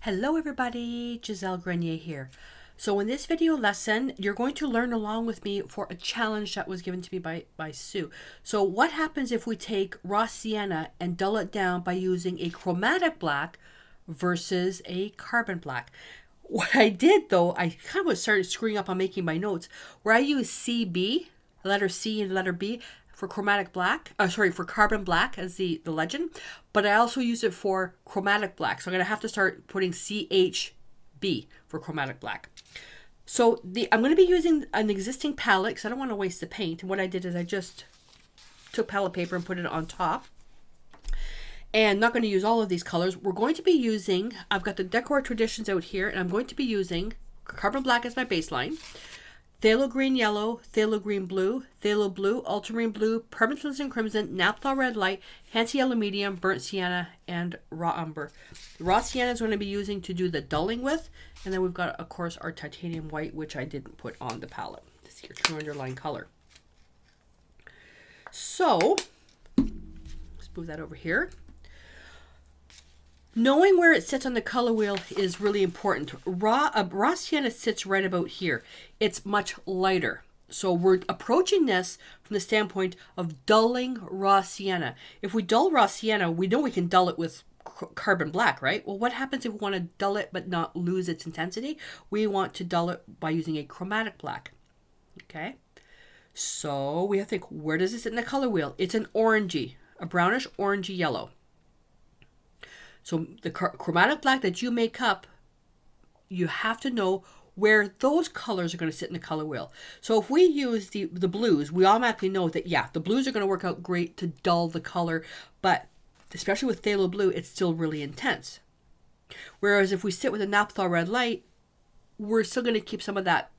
Hello everybody, Gisele Grenier here. So in this video lesson, you're going to learn along with me for a challenge that was given to me by Sue. So what happens if we take Raw Sienna and dull it down by using a chromatic black versus a carbon black? What I did though, I kind of started screwing up on making my notes, where I use CB, letter C and letter B, for chromatic black, for carbon black as the legend, but I also use it for chromatic black. So I'm going to have to start putting CHB for chromatic black. So I'm going to be using an existing palette because I don't want to waste the paint. And what I did is I just took palette paper and put it on top. And I'm not going to use all of these colors. We're going to be using, I've got the Decor Traditions out here, and I'm going to be using carbon black as my baseline. Phthalo green yellow, phthalo green blue, phthalo blue, ultramarine blue, permatranslucent crimson, naphtha red light, Hansa yellow medium, burnt sienna, and raw umber. The raw sienna is going to be using to do the dulling with, and then we've got, of course, our titanium white, which I didn't put on the palette. This is your true underlying color. So, let's move that over here. Knowing where it sits on the color wheel is really important. Raw sienna sits right about here. It's much lighter. So we're approaching this from the standpoint of dulling raw sienna. If we dull raw sienna, we know we can dull it with carbon black, right? Well, what happens if we want to dull it but not lose its intensity? We want to dull it by using a chromatic black. Okay? So we have to think, where does it sit in the color wheel? It's an orangey, a brownish orangey yellow. So the chromatic black that you make up, you have to know where those colors are going to sit in the color wheel. So if we use the blues, we automatically know that, yeah, the blues are going to work out great to dull the color, but especially with phthalo blue, it's still really intense. Whereas if we sit with a naphtha red light, we're still going to keep some of that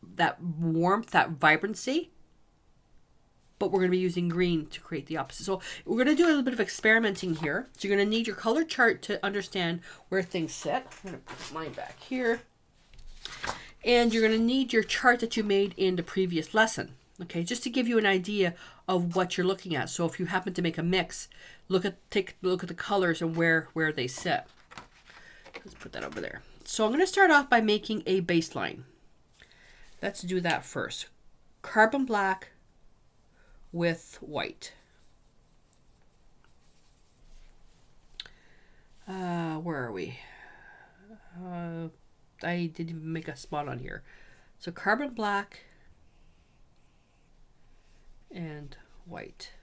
warmth, that vibrancy, but we're going to be using green to create the opposite. So we're going to do a little bit of experimenting here. So you're going to need your color chart to understand where things sit. I'm going to put mine back here. And you're going to need your chart that you made in the previous lesson. Okay, just to give you an idea of what you're looking at. So if you happen to make a mix, take a look at the colors and where they sit. Let's put that over there. So I'm going to start off by making a baseline. Let's do that first. Carbon black with white. Where are we? I didn't even make a spot on here. So carbon black and white.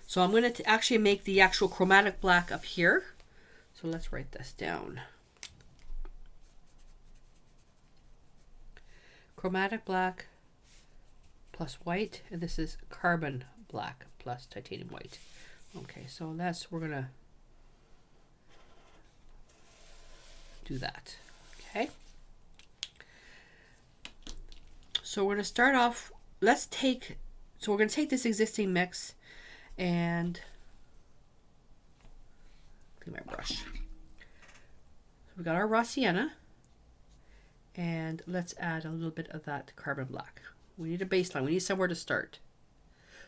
So I'm going to actually make the actual chromatic black up here. So let's write this down. Chromatic black plus white, and this is carbon black plus titanium white. Okay, so we're gonna do that. Okay, so we're gonna start off. We're gonna take this existing mix and clean my brush. So we got our raw sienna, and let's add a little bit of that carbon black. We need a baseline. We need somewhere to start.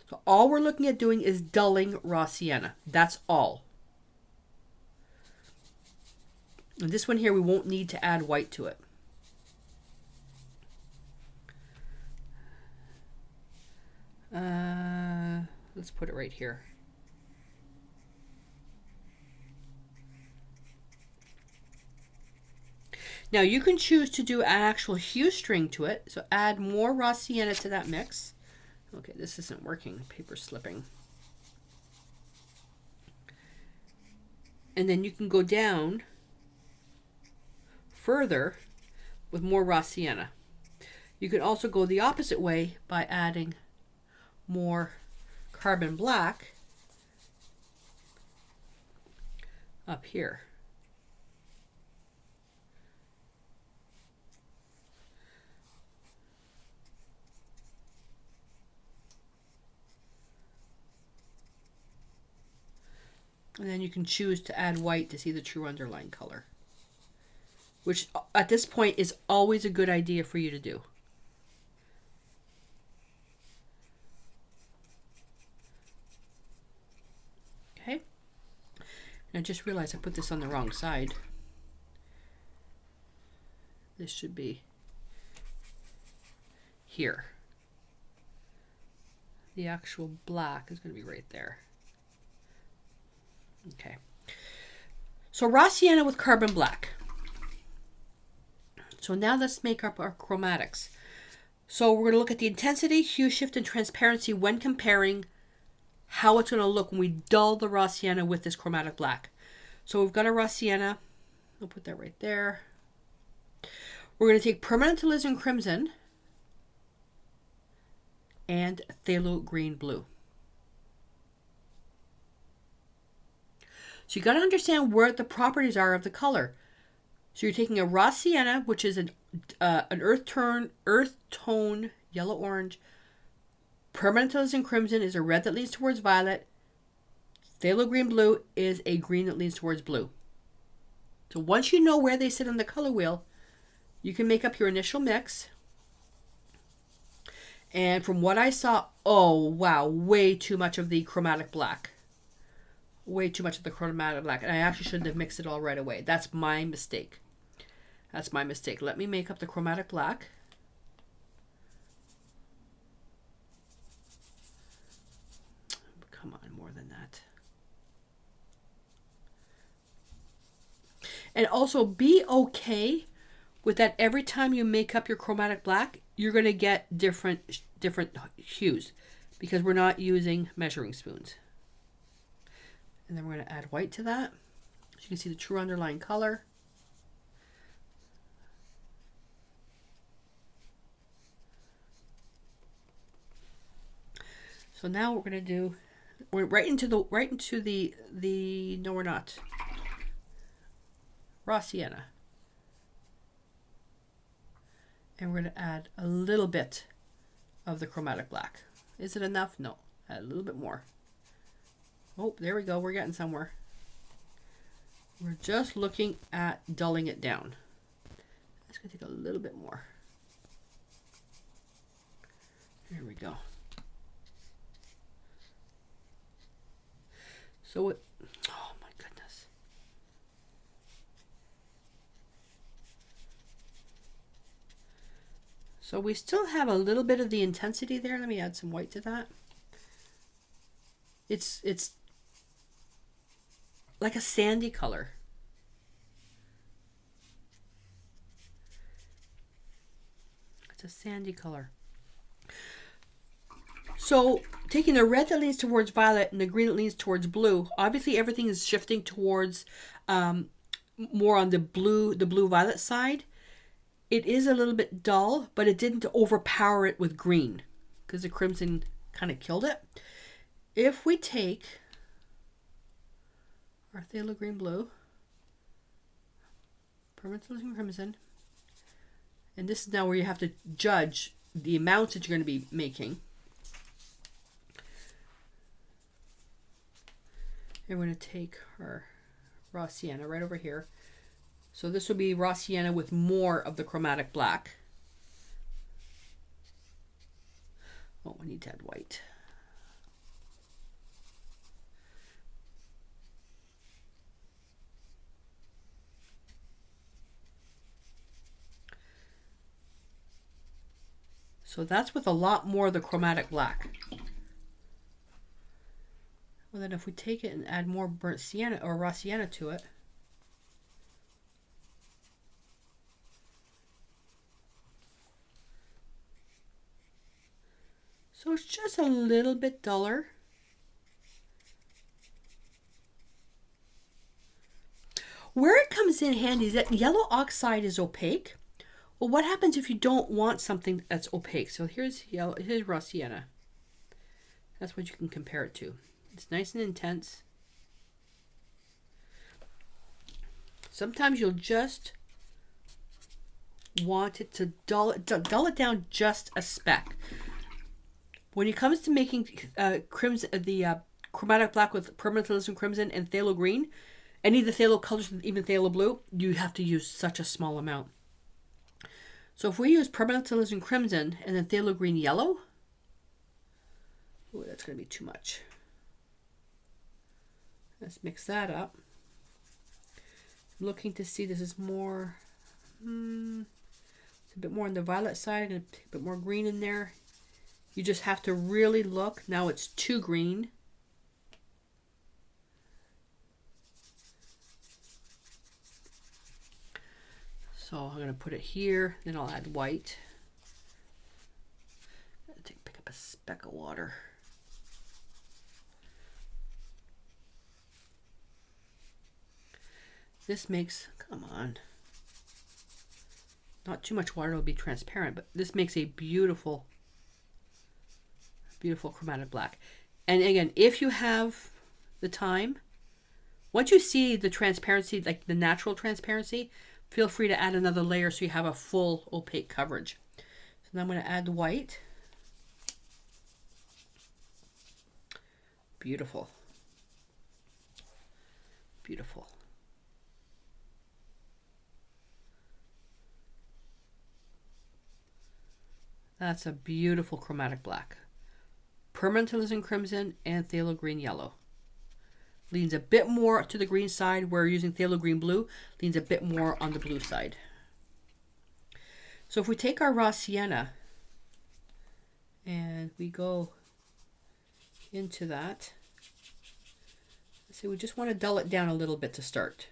So all we're looking at doing is dulling raw sienna. That's all. And this one here, we won't need to add white to it. Let's put it right here. Now you can choose to do an actual hue string to it. So add more raw sienna to that mix. Okay, this isn't working. Paper's slipping. And then you can go down further with more raw sienna. You can also go the opposite way by adding more carbon black up here. And then you can choose to add white to see the true underlying color, which at this point is always a good idea for you to do. Okay. And I just realized I put this on the wrong side. This should be here. The actual black is going to be right there. Okay. So Raw Sienna with carbon black. So now let's make up our chromatics. So we're going to look at the intensity, hue shift, and transparency when comparing how it's going to look when we dull the Raw Sienna with this chromatic black. So we've got a Raw Sienna. I'll put that right there. We're going to take permanent alizarin crimson and phthalo green blue. So you got to understand where the properties are of the color. So you're taking a Raw Sienna, which is an earth tone, yellow orange. Permanent alizarin crimson is a red that leans towards violet. Phthalo green blue is a green that leans towards blue. So once you know where they sit on the color wheel, you can make up your initial mix. And from what I saw, oh wow, way too much of the chromatic black. Way too much of the chromatic black. And I actually shouldn't have mixed it all right away. That's my mistake. That's my mistake. Let me make up the chromatic black. Come on, more than that. And also be okay with that. Every time you make up your chromatic black, you're going to get different hues because we're not using measuring spoons. And then we're going to add white to that. So you can see the true underlying color. So now we're going to do, we're right into the no, we're not. Raw Sienna. And we're going to add a little bit of the chromatic black. Is it enough? No. Add a little bit more. Oh, there we go. We're getting somewhere. We're just looking at dulling it down. It's going to take a little bit more. There we go. So it, oh my goodness. So we still have a little bit of the intensity there. Let me add some white to that. It's like a sandy color. It's a sandy color. So taking the red that leans towards violet and the green that leans towards blue, obviously everything is shifting towards more on the blue violet side. It is a little bit dull, but it didn't overpower it with green because the crimson kind of killed it. If we take our phthalo green blue, permanent alizarin crimson, and this is now where you have to judge the amounts that you're going to be making. And we're going to take our Raw Sienna right over here. So this will be Raw Sienna with more of the chromatic black. Oh, we need to add white. So that's with a lot more of the chromatic black. Well, then if we take it and add more burnt sienna or Raw Sienna to it, so it's just a little bit duller. Where it comes in handy is that yellow oxide is opaque. Well, what happens if you don't want something that's opaque? So here's yellow, here's Raw Sienna. That's what you can compare it to. It's nice and intense. Sometimes you'll just want it to dull it down just a speck. When it comes to making chromatic black with permanent alizarin crimson and phthalo green, any of the phthalo colors, even phthalo blue, you have to use such a small amount. So if we use permanent alizarin crimson and then phthalo green yellow, oh, that's going to be too much. Let's mix that up. looking to see, this is more, it's a bit more on the violet side and a bit more green in there. You just have to really look. Now it's too green. So I'm going to put it here, then I'll add white. Pick up a speck of water. This makes, come on, not too much water, it'll be transparent, but this makes a beautiful, beautiful chromatic black. And again, if you have the time, once you see the transparency, like the natural transparency, feel free to add another layer so you have a full opaque coverage. So now I'm going to add the white. Beautiful. Beautiful. That's a beautiful chromatic black. Permanent alizarin crimson and phthalo green yellow. Leans a bit more to the green side, where using phthalo green blue leans a bit more on the blue side. So if we take our raw sienna and we go into that, so we just want to dull it down a little bit to start.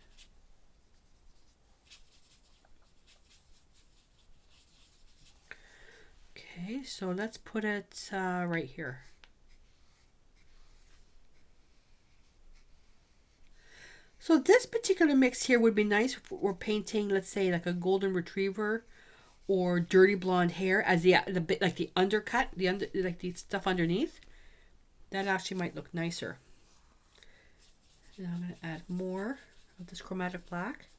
Okay, so let's put it right here. So this particular mix here would be nice if we're painting, let's say, like a golden retriever or dirty blonde hair as the bit like the undercut, like the stuff underneath. That actually might look nicer. And I'm going to add more of this chromatic black.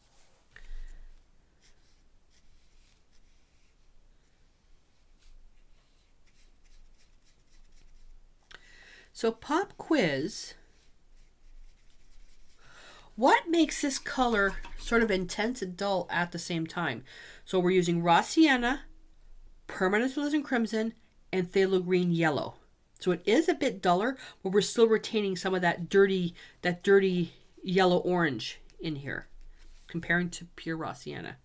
So pop quiz. What makes this color sort of intense and dull at the same time? So we're using raw sienna, permanent alizarin crimson, and phthalo green yellow. So it is a bit duller, but we're still retaining some of that dirty yellow orange in here, comparing to pure raw sienna.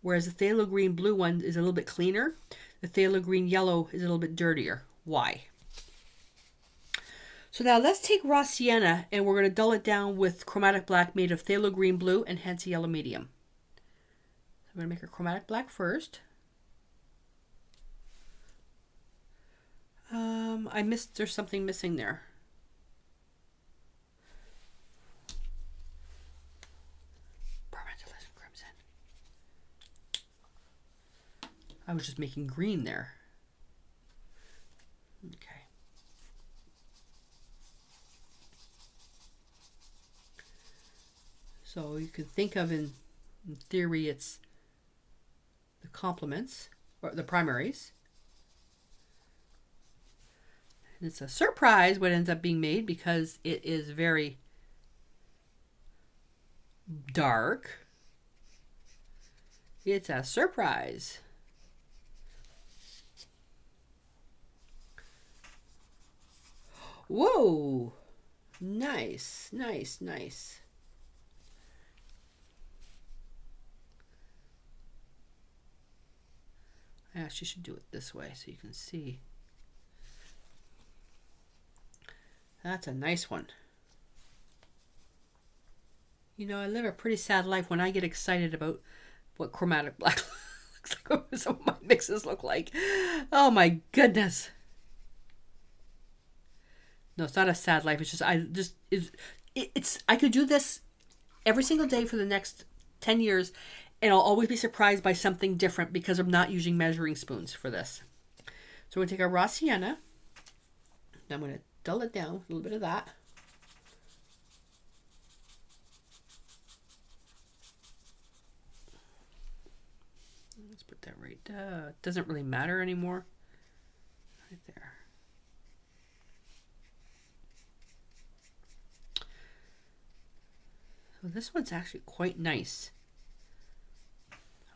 Whereas the phthalo green blue one is a little bit cleaner. The phthalo green yellow is a little bit dirtier. Why? So now let's take raw sienna and we're going to dull it down with chromatic black made of phthalo green blue and hence yellow medium. So I'm going to make a chromatic black first. There's something missing there. Permanent alizarin crimson. I was just making green there. Okay. So you could think of in theory it's the complements or the primaries. And it's a surprise what ends up being made because it is very dark. It's a surprise. Whoa! Nice, nice, nice. I actually should do it this way so you can see. That's a nice one. You know, I live a pretty sad life when I get excited about what chromatic black looks like, what some of my mixes look like. Oh my goodness. No, it's not a sad life. It's just, I could do this every single day for the next 10 years and I'll always be surprised by something different because I'm not using measuring spoons for this. So we're going to take our raw sienna. Now I'm going to dull it down, a little bit of that. Let's put that right, it doesn't really matter anymore. Right there. So this one's actually quite nice.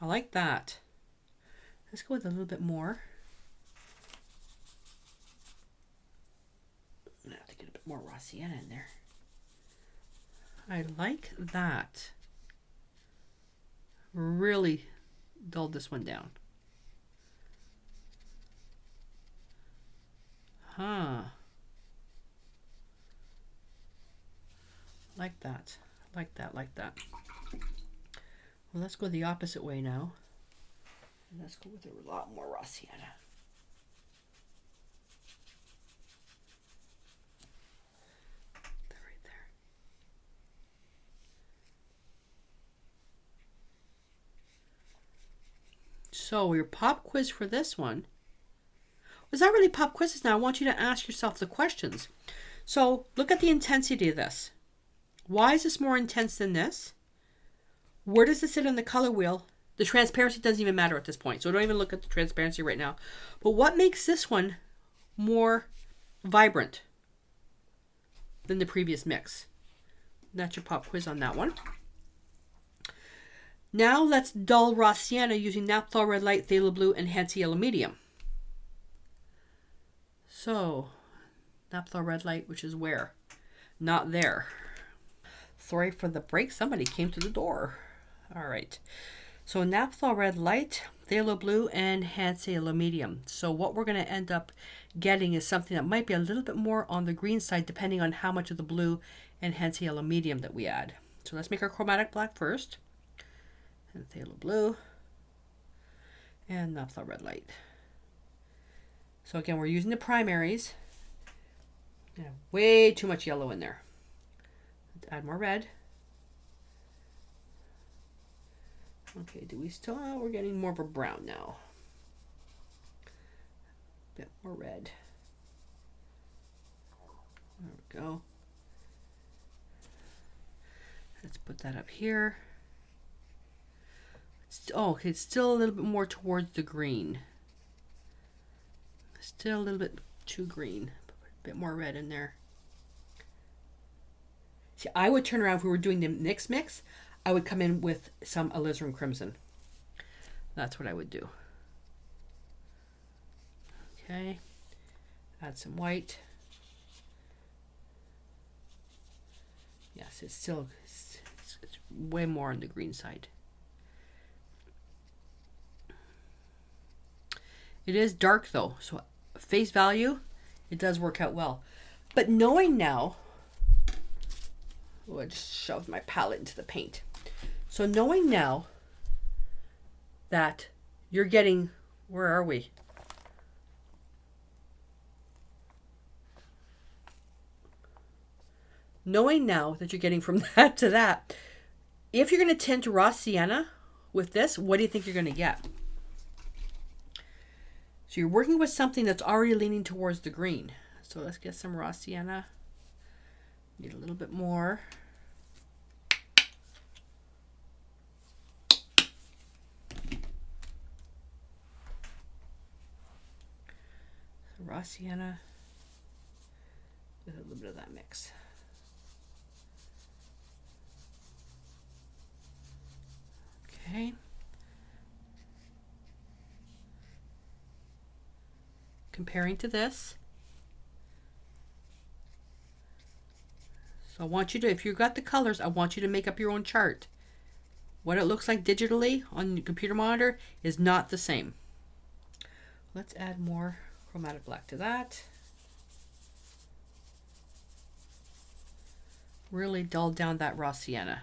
I like that. Let's go with a little bit more. I'm gonna have to get a bit more raw sienna in there. I like that. Really dulled this one down. Huh. Like that. Like that, like that. Well, let's go the opposite way now. And let's go with a lot more Raw Sienna. Right there. So your pop quiz for this one. Was that really pop quizzes? Now I want you to ask yourself the questions. So look at the intensity of this. Why is this more intense than this? Where does it sit on the color wheel? The transparency doesn't even matter at this point, so don't even look at the transparency right now. But what makes this one more vibrant than the previous mix? That's your pop quiz on that one. Now let's dull Raw Sienna using Naphtha Red Light, Phthalo Blue, and Hansa Yellow Medium. So, Naphtha Red Light, which is where? Not there. Sorry for the break. Somebody came to the door. All right. So Naphtha Red Light, Phthalo Blue, and Hansa Yellow Medium. So what we're going to end up getting is something that might be a little bit more on the green side, depending on how much of the blue and Hansa Yellow Medium that we add. So let's make our Chromatic Black first. And Phthalo Blue. And Naphtha Red Light. So again, we're using the primaries. Yeah, way too much yellow in there. Let's add more red. Okay, do we still, we're getting more of a brown now. A bit more red. There we go. Let's put that up here. Oh, okay, it's still a little bit more towards the green. Still a little bit too green. Put a bit more red in there. See, I would turn around if we were doing the mix. I would come in with some alizarin crimson. That's what I would do. Okay. Add some white. Yes, it's still it's way more on the green side. It is dark though, so face value, it does work out well. But knowing now, oh, I just shoved my palette into the paint. So knowing now that you're getting, where are we? Knowing now that you're getting from that to that, if you're going to tint Raw Sienna with this, what do you think you're going to get? So you're working with something that's already leaning towards the green. So let's get some Raw Sienna. Need a little bit more. So Raw Sienna with a little bit of that mix. Okay. Comparing to this. So I want you to, if you've got the colors, I want you to make up your own chart. What it looks like digitally on your computer monitor is not the same. Let's add more Chromatic Black to that. Really dull down that Raw Sienna.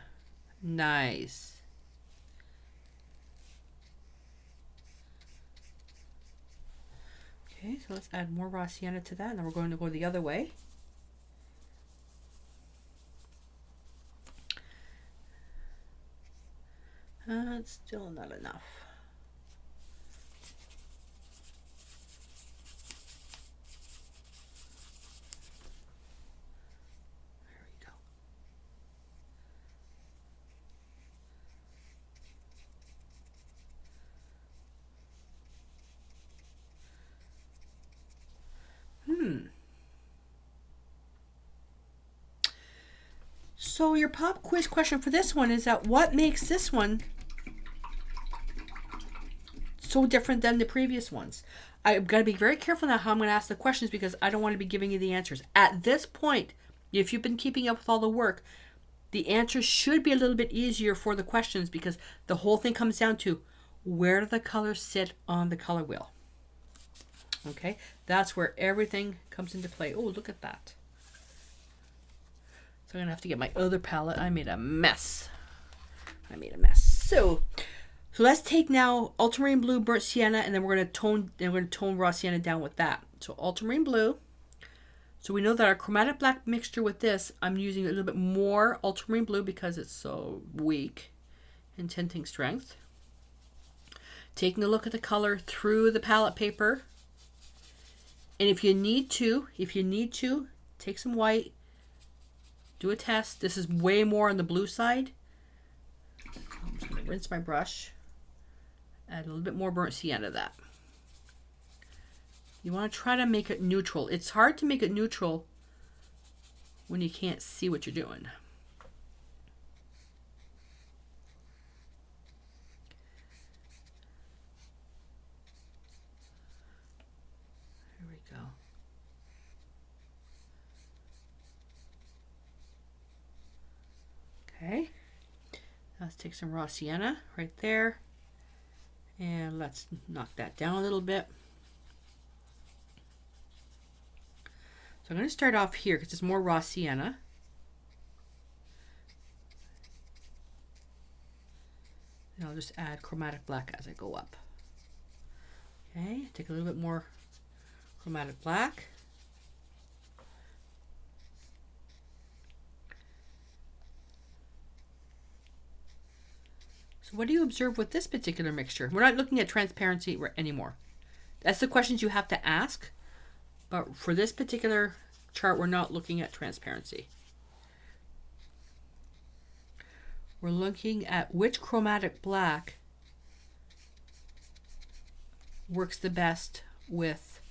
Nice. Okay, so let's add more Raw Sienna to that, and then we're going to go the other way. It's still not enough. There we go. So your pop quiz question for this one is that what makes this one so different than the previous ones? I've got to be very careful now how I'm going to ask the questions because I don't want to be giving you the answers. At this point, if you've been keeping up with all the work, the answer should be a little bit easier for the questions, because the whole thing comes down to where do the colors sit on the color wheel. Okay, that's where everything comes into play. Oh, look at that. So I'm going to have to get my other palette. I made a mess. So let's take now ultramarine blue, burnt sienna, and then we're going to tone raw sienna down with that. So ultramarine blue. So we know that our chromatic black mixture with this, I'm using a little bit more ultramarine blue because it's so weak in tinting strength. Taking a look at the color through the palette paper. And if you need to, take some white, do a test. This is way more on the blue side. I'm just going to rinse my brush. Add a little bit more burnt sienna to that. You want to try to make it neutral. It's hard to make it neutral when you can't see what you're doing. Here we go. Okay. Now let's take some raw sienna right there. And let's knock that down a little bit. So I'm going to start off here because there's more raw sienna. And I'll just add chromatic black as I go up. Okay, take a little bit more chromatic black. So what do you observe with this particular mixture? We're not looking at transparency anymore. That's the questions you have to ask. But for this particular chart, we're not looking at transparency. We're looking at which chromatic black works the best with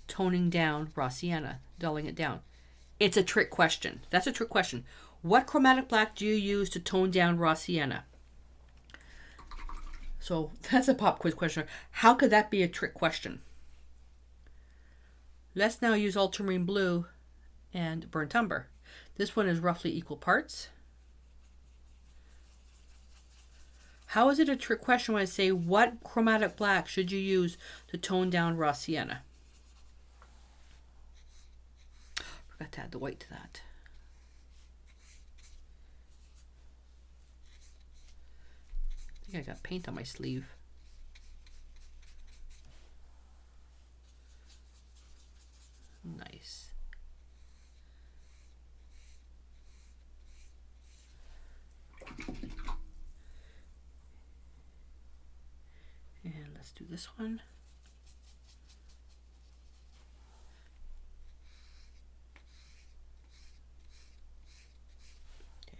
toning down raw sienna, dulling it down. It's a trick question. That's a trick question. What chromatic black do you use to tone down raw sienna? So that's a pop quiz question. How could that be a trick question? Let's now use ultramarine blue and burnt umber. This one is roughly equal parts. How is it a trick question when I say what chromatic black should you use to tone down raw sienna? Forgot to add the white to that. I think I got paint on my sleeve. Nice. And let's do this one.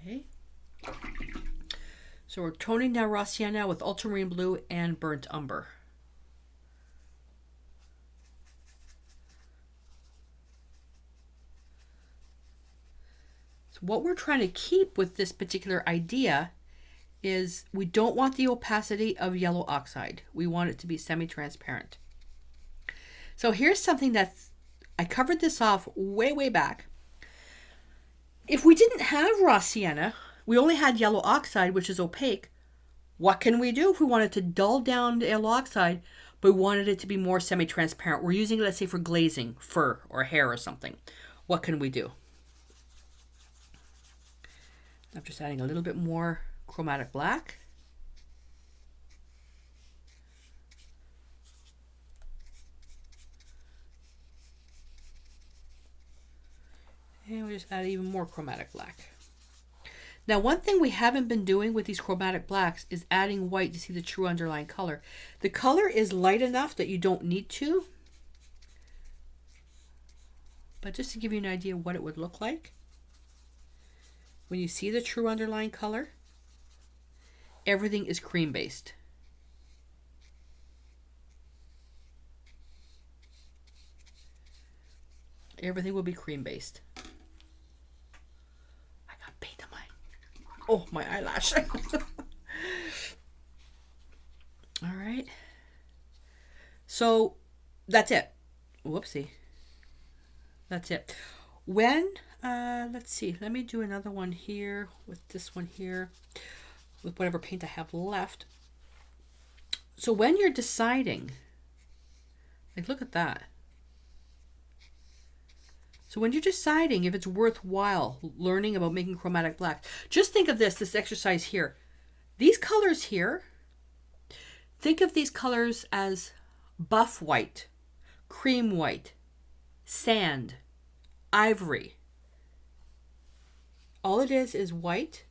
Okay. So we're toning down raw sienna with ultramarine blue and burnt umber. So what we're trying to keep with this particular idea is we don't want the opacity of yellow oxide. We want it to be semi-transparent. So here's something that's, I covered this off way back. If we didn't have raw sienna, we only had yellow oxide, which is opaque. What can we do if we wanted to dull down the yellow oxide, but we wanted it to be more semi-transparent? We're using it, let's say, for glazing, fur or hair or something. What can we do? I'm just adding a little bit more chromatic black. And we just add even more chromatic black. Now, one thing we haven't been doing with these chromatic blacks is adding white to see the true underlying color. The color is light enough that you don't need to. But just to give you an idea of what it would look like. When you see the true underlying color, everything is cream-based. Everything will be cream-based. I got paint on my eyelash. All right. So that's it. Whoopsie. That's it. When Let's see. Let me do another one here with this one here, with whatever paint I have left. So when you're deciding, like look at that. So when you're deciding if it's worthwhile learning about making chromatic black, just think of this exercise here. These colors here, think of these colors as buff white, cream white, sand, ivory. All it is white,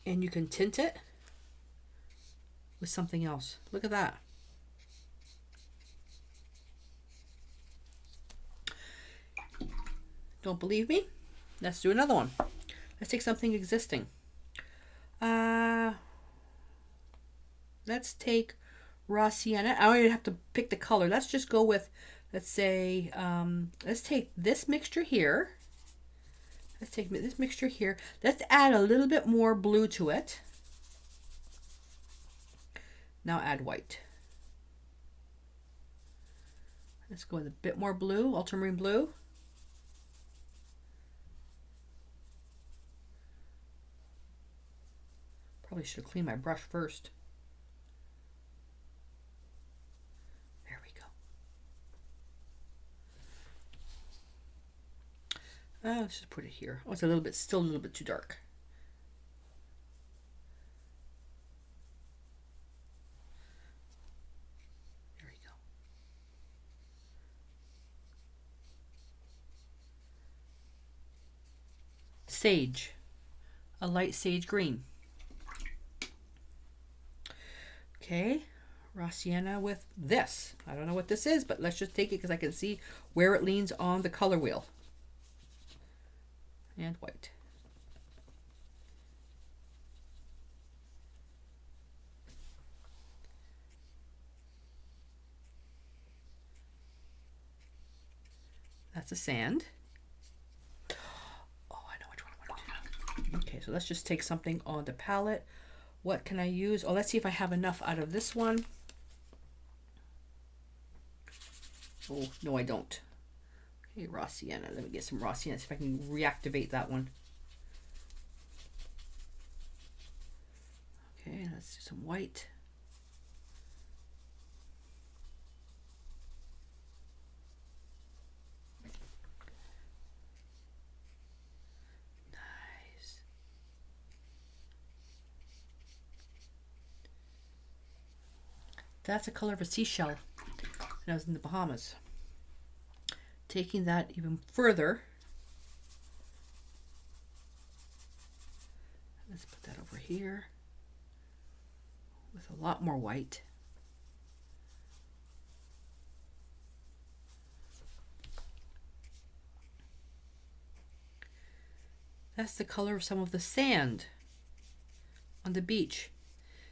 and you can tint it with something else. Look at that. Don't believe me? Let's do another one. Let's take something existing. Let's take Raw Sienna. I don't even have to pick the color. Let's just go with, let's say, let's take this mixture here. Let's take this mixture here. Let's add a little bit more blue to it. Now add white. Let's go with a bit more blue, ultramarine blue. Probably should have cleaned my brush first. There we go. Let's just put it here. Oh, it's a little bit, still a little bit too dark. There we go. Sage, a light sage green. Okay, Raw Sienna with this. I don't know what this is, but let's just take it because I can see where it leans on the color wheel. And white. That's a sand. Oh, I know which one I want to do. Okay, so let's just take something on the palette. What can I use? Oh, let's see if I have enough out of this one. Oh, no, I don't. Okay, Raw Sienna. Let me get some Raw Sienna, see if I can reactivate that one. Okay, let's do some white. Nice. That's the color of a seashell. And I was in the Bahamas. Taking that even further. Let's put that over here with a lot more white. That's the color of some of the sand on the beach,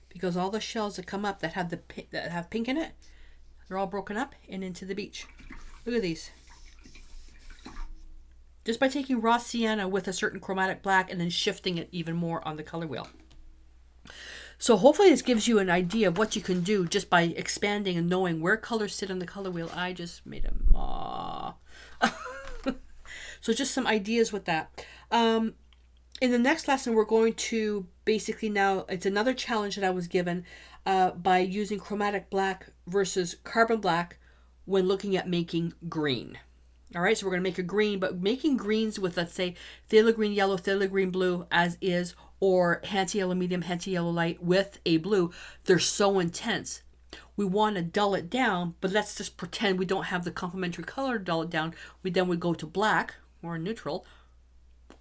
because all the shells that come up that have pink in it, they're all broken up and into the beach. Look at these. Just by taking Raw Sienna with a certain chromatic black and then shifting it even more on the color wheel. So hopefully this gives you an idea of what you can do just by expanding and knowing where colors sit on the color wheel. I just made them. So just some ideas with that. In the next lesson, we're going to basically now, it's another challenge that I was given by using chromatic black versus carbon black when looking at making green. All right, so we're going to make a green, but making greens with, let's say, phthalo green yellow, phthalo green blue as is, or Hansa yellow medium, Hansa yellow light with a blue, they're so intense. We want to dull it down, but let's just pretend we don't have the complementary color to dull it down. We then would go to black or neutral.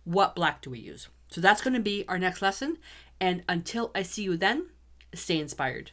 What black do we use? So that's going to be our next lesson. And until I see you then, stay inspired.